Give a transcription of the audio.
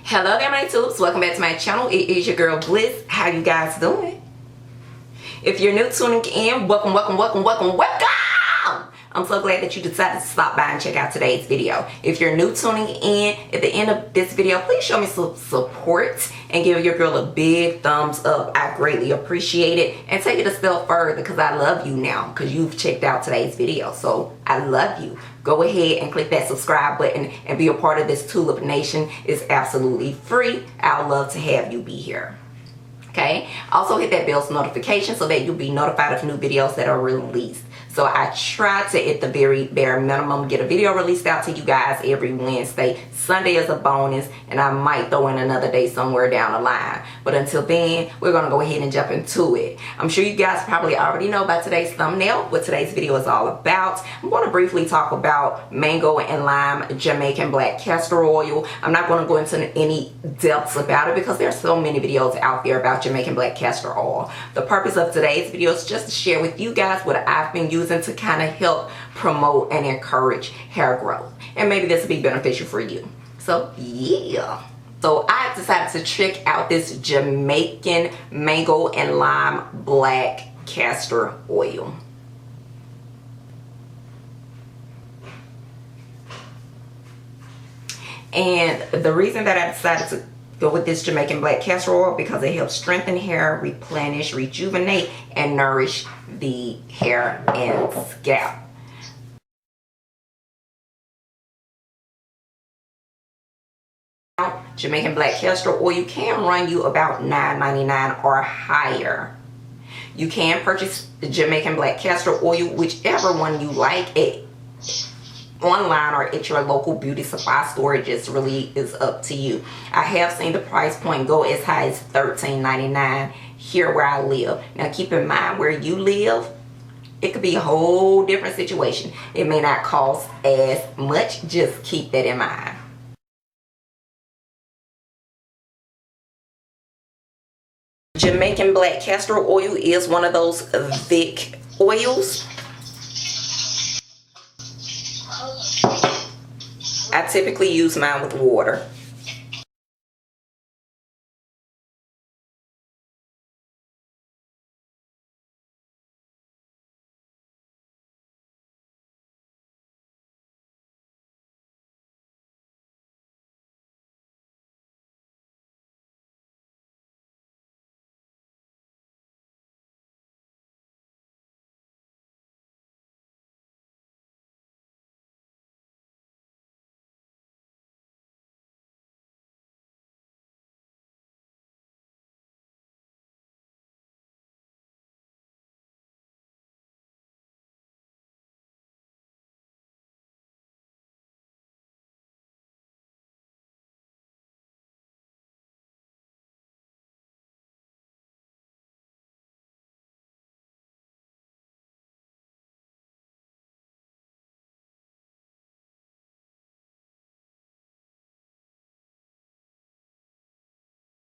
Hello there, my tulips. Welcome back to my channel. It is your girl Bliss. How you guys doing? If you're new tuning in, welcome. I'm so glad that you decided to stop by and check out today's video. If you're new tuning in, at the end of this video, please show me some support and give your girl a big thumbs up. I greatly appreciate it. And take it a step further because I love you now because you've checked out today's video. So I love you. Go ahead and click that subscribe button and be a part of this Tulip Nation. It's absolutely free. I'd love to have you be here. Okay? Also hit that bell's notification so that you'll be notified of new videos that are released. So I try to, at the very bare minimum, get a video released out to you guys every Wednesday. Sunday is a bonus, and I might throw in another day somewhere down the line. But until then, we're going to go ahead and jump into it. I'm sure you guys probably already know by today's thumbnail what today's video is all about. I'm going to briefly talk about mango and lime Jamaican black castor oil. I'm not going to go into any depths about it because there's so many videos out there about Jamaican black castor oil. The purpose of today's video is just to share with you guys what I've been using to kind of help promote and encourage hair growth, and maybe this will be beneficial for you. So yeah, so I decided to check out this Jamaican mango and lime black castor oil. And the reason that I decided to go with this Jamaican black castor oil because it helps strengthen hair, replenish, rejuvenate, and nourish the hair and scalp. Jamaican black castor oil can run you about $9.99 or higher. You can purchase the Jamaican black castor oil, whichever one you like, online or at your local beauty supply store. It just really is up to you. I have seen the price point go as high as $13.99 here where I live. Now keep in mind, where you live, it could be a whole different situation. It may not cost as much. Just keep that in mind. Jamaican black castor oil is one of those thick oils. I typically use mine with water.